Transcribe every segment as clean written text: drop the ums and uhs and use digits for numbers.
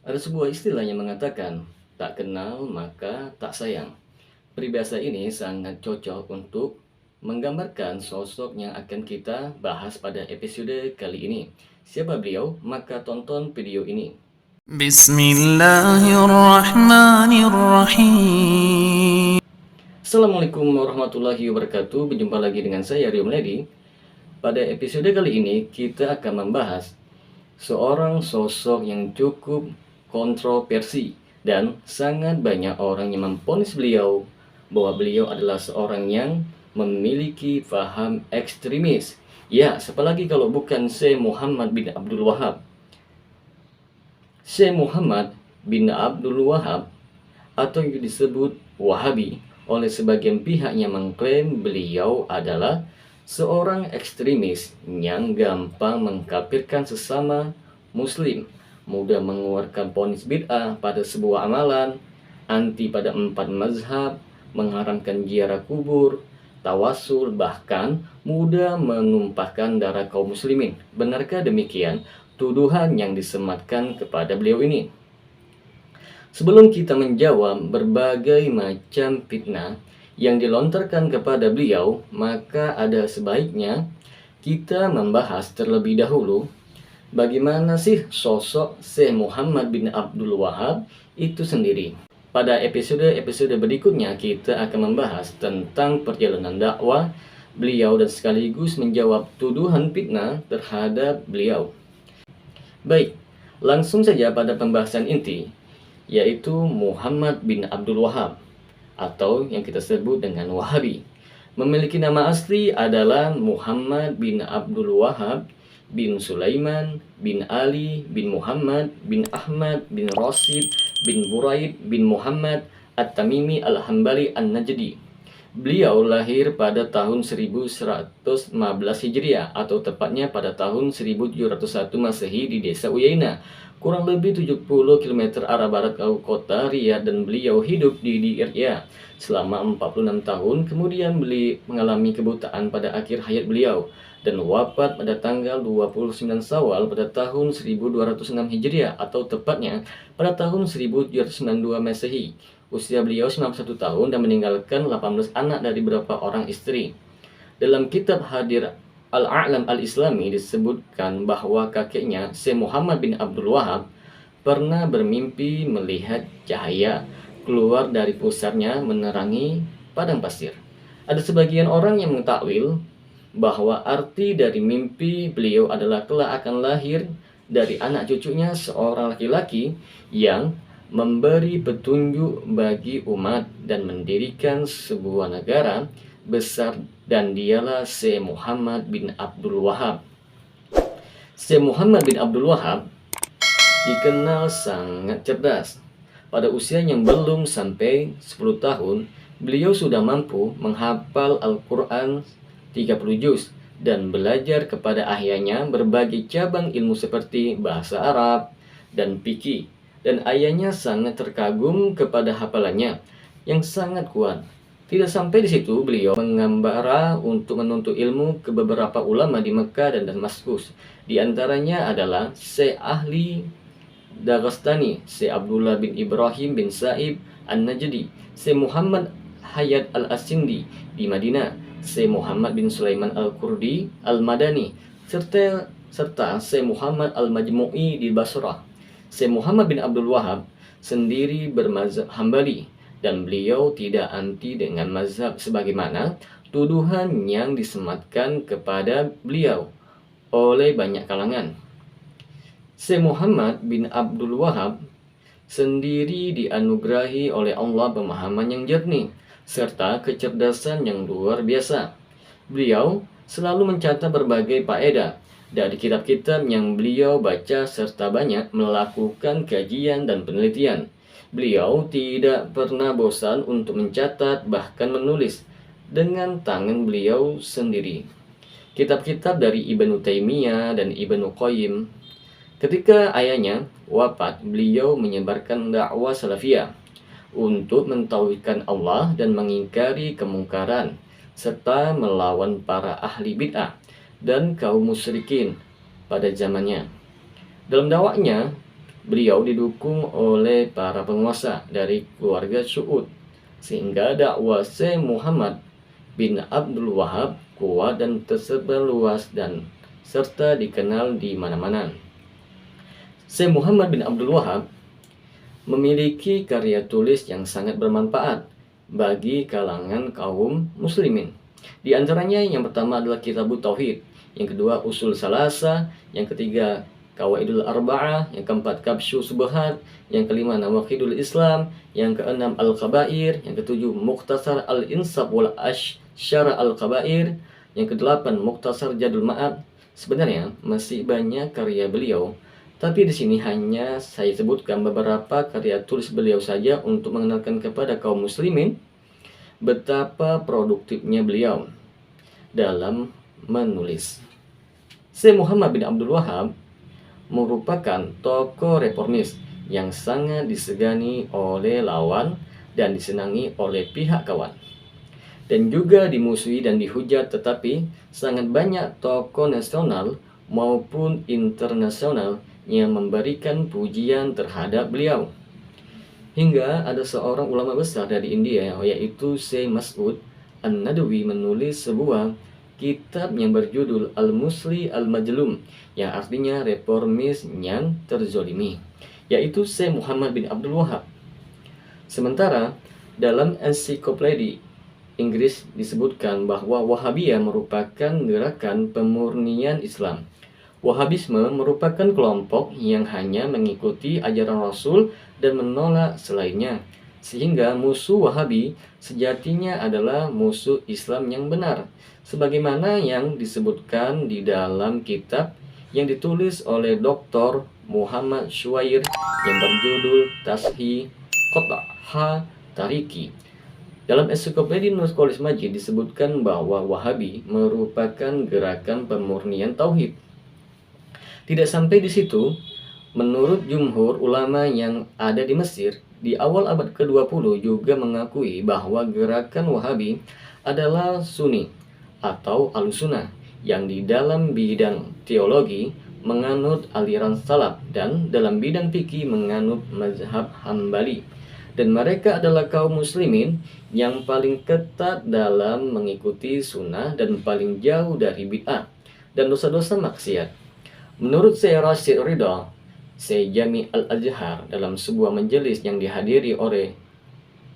Ada sebuah istilah yang mengatakan, tak kenal maka tak sayang. Peribahasa ini sangat cocok untuk menggambarkan sosok yang akan kita bahas pada episode kali ini. Siapa beliau? Maka tonton video ini. Bismillahirrahmanirrahim. Assalamualaikum warahmatullahi wabarakatuh. Berjumpa lagi dengan saya Rio Meledi. Pada episode kali ini kita akan membahas seorang sosok yang cukup kontroversi dan sangat banyak orang yang memvonis beliau bahwa beliau adalah seorang yang memiliki paham ekstremis. Ya, siapa lagi kalau bukan Syekh Muhammad bin Abdul Wahab. Syekh Muhammad bin Abdul Wahab atau yang disebut Wahabi oleh sebagian pihak yang mengklaim beliau adalah seorang ekstremis yang gampang mengkafirkan sesama muslim, mudah mengeluarkan vonis bid'ah pada sebuah amalan, anti pada 4 mazhab, mengharamkan ziarah kubur, tawasul, bahkan mudah menumpahkan darah kaum muslimin. Benarkah demikian tuduhan yang disematkan kepada beliau ini? Sebelum kita menjawab berbagai macam fitnah yang dilontarkan kepada beliau, maka ada sebaiknya kita membahas terlebih dahulu bagaimana sih sosok Syekh Muhammad bin Abdul Wahab itu sendiri. Pada episode-episode berikutnya kita akan membahas tentang perjalanan dakwah beliau dan sekaligus menjawab tuduhan fitnah terhadap beliau. Baik, langsung saja pada pembahasan inti, yaitu Muhammad bin Abdul Wahab atau yang kita sebut dengan Wahabi. Memiliki nama asli adalah Muhammad bin Abdul Wahab bin Sulaiman bin Ali bin Muhammad bin Ahmad bin Rasid bin Buraid bin Muhammad At-Tamimi Al-Hambali An-Najdi. Beliau lahir pada tahun 1115 Hijriah atau tepatnya pada tahun 1701 Masehi di desa Uyaina, kurang lebih 70 km arah barat kota Riyadh, dan beliau hidup di Riyadh selama 46 tahun. Kemudian beliau mengalami kebutaan pada akhir hayat beliau dan wafat pada tanggal 29 Syawal pada tahun 1206 Hijriah atau tepatnya pada tahun 1792 Masehi. Usia beliau 91 tahun dan meninggalkan 18 anak dari beberapa orang istri. Dalam kitab Hadir Al-A'lam Al-Islami disebutkan bahwa kakeknya Syekh Muhammad bin Abdul Wahab pernah bermimpi melihat cahaya keluar dari pusarnya menerangi padang pasir. Ada sebagian orang yang mentakwil bahwa arti dari mimpi beliau adalah kelak akan lahir dari anak cucunya seorang laki-laki yang memberi petunjuk bagi umat dan mendirikan sebuah negara besar, dan dialah Syekh Muhammad bin Abdul Wahab. Syekh Muhammad bin Abdul Wahab dikenal sangat cerdas. Pada usia yang belum sampai 10 tahun, beliau sudah mampu menghafal Al-Quran 30 juz dan belajar kepada ayahnya berbagai cabang ilmu seperti bahasa Arab dan fikih. Dan ayahnya sangat terkagum kepada hafalannya yang sangat kuat. Tidak sampai di situ, beliau mengembara untuk menuntut ilmu ke beberapa ulama di Mekah dan Damaskus. Di antaranya adalah Syekh Ahli Dagestani, Syekh Abdullah bin Ibrahim bin Sa'ib An-Najdi, Syekh Muhammad Hayat Al-Asindi di Madinah, Syekh Muhammad bin Sulaiman Al-Kurdi Al-Madani, serta Syekh Muhammad Al-Majmu'i di Basrah. Syekh Muhammad bin Abdul Wahab sendiri bermazhab Hambali dan beliau tidak anti dengan mazhab sebagaimana tuduhan yang disematkan kepada beliau oleh banyak kalangan. Syekh Muhammad bin Abdul Wahab sendiri dianugerahi oleh Allah pemahaman yang jernih serta kecerdasan yang luar biasa. Beliau selalu mencatat berbagai faedah dari kitab-kitab yang beliau baca serta banyak melakukan kajian dan penelitian. Beliau tidak pernah bosan untuk mencatat bahkan menulis dengan tangan beliau sendiri kitab-kitab dari Ibnu Taimiyah dan Ibnu Qayyim. Ketika ayahnya wafat, beliau menyebarkan dakwah salafiyah untuk mentauhidkan Allah dan mengingkari kemungkaran serta melawan para ahli bid'ah dan kaum musyrikin pada zamannya. Dalam dakwahnya, beliau didukung oleh para penguasa dari keluarga Su'ud, sehingga dakwah Syekh Muhammad bin Abdul Wahab kuat dan tersebar luas dan serta dikenal di mana-mana. Syekh Muhammad bin Abdul Wahab memiliki karya tulis yang sangat bermanfaat bagi kalangan kaum muslimin. Di antaranya yang pertama adalah Kitabut Tauhid, yang kedua Usul Salasa, yang ketiga Qawaidul Arba'ah, yang keempat Kabsyu Subhat, yang kelima Nawaqidul Islam, yang keenam Al-Kabair, yang ketujuh Mukhtasar Al-Insaf wal Asyara Al-Kabair, yang kedelapan Mukhtasar Jadul Ma'ad. Sebenarnya masih banyak karya beliau, tapi di sini hanya saya sebutkan beberapa karya tulis beliau saja untuk mengenalkan kepada kaum muslimin betapa produktifnya beliau dalam menulis. Syekh Muhammad bin Abdul Wahab merupakan tokoh reformis yang sangat disegani oleh lawan dan disenangi oleh pihak kawan, dan juga dimusuhi dan dihujat, tetapi sangat banyak tokoh nasional maupun internasional yang memberikan pujian terhadap beliau. Hingga ada seorang ulama besar dari India, yaitu Syekh Mas'ud An-Nadawi, menulis sebuah kitab yang berjudul Al-Musli Al-Majlum, yang artinya reformis yang terzolimi, yaitu Syekh Muhammad bin Abdul Wahab. Sementara dalam ensiklopedia Inggris disebutkan bahwa Wahabiyah merupakan gerakan pemurnian Islam. Wahabisme merupakan kelompok yang hanya mengikuti ajaran Rasul dan menolak selainnya, sehingga musuh Wahabi sejatinya adalah musuh Islam yang benar, sebagaimana yang disebutkan di dalam kitab yang ditulis oleh Dr. Muhammad Syuair yang berjudul Tashih Qot'ah Tariki. Dalam ensiklopedia Nuskolis Majid disebutkan bahwa Wahabi merupakan gerakan pemurnian tauhid. Tidak sampai di situ, menurut jumhur ulama yang ada di Mesir di awal abad ke-20 juga mengakui bahwa gerakan Wahabi adalah Sunni atau Ahlussunnah yang di dalam bidang teologi menganut aliran salaf dan dalam bidang fikih menganut mazhab Hambali, dan mereka adalah kaum muslimin yang paling ketat dalam mengikuti sunnah dan paling jauh dari bid'ah dan dosa-dosa maksiat. Menurut Syekh Rashid Ridha, Syekh Jami Al-Azhar, dalam sebuah majelis yang dihadiri oleh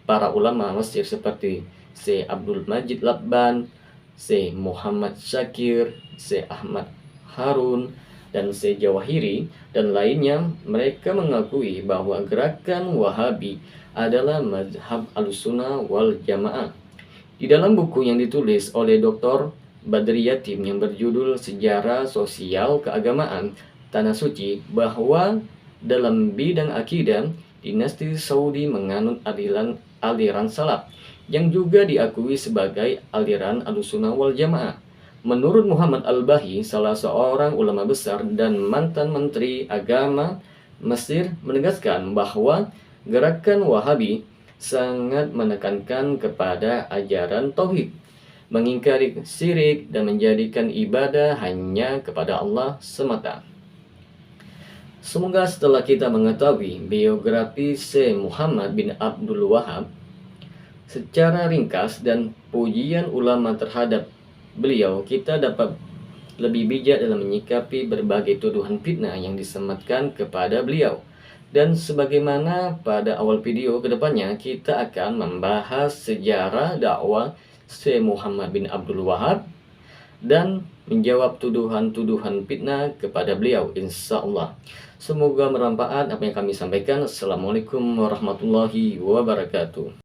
para ulama Mesir seperti Syekh Abdul Majid Labban, Syekh Muhammad Syakir, Syekh Ahmad Harun, dan Syekh Jawahiri, dan lainnya, mereka mengakui bahwa gerakan Wahabi adalah mazhab Ahlussunnah wal Jamaah. Di dalam buku yang ditulis oleh Dr. Badri Yatim yang berjudul Sejarah Sosial Keagamaan Tanah Suci, bahwa dalam bidang akidah dinasti Saudi menganut aliran salaf yang juga diakui sebagai aliran Ahlussunnah wal Jamaah. Menurut Muhammad Al-Bahi, salah seorang ulama besar dan mantan menteri agama Mesir, menegaskan bahwa gerakan Wahabi sangat menekankan kepada ajaran tauhid, mengingkari syirik, dan menjadikan ibadah hanya kepada Allah semata. Semoga setelah kita mengetahui biografi Syekh Muhammad bin Abdul Wahab secara ringkas dan pujian ulama terhadap beliau, kita dapat lebih bijak dalam menyikapi berbagai tuduhan fitnah yang disematkan kepada beliau. Dan sebagaimana pada awal video, kedepannya kita akan membahas sejarah dakwah Syekh Muhammad bin Abdul Wahab dan menjawab tuduhan-tuduhan fitnah kepada beliau, insya Allah. Semoga bermanfaat apa yang kami sampaikan. Assalamualaikum warahmatullahi wabarakatuh.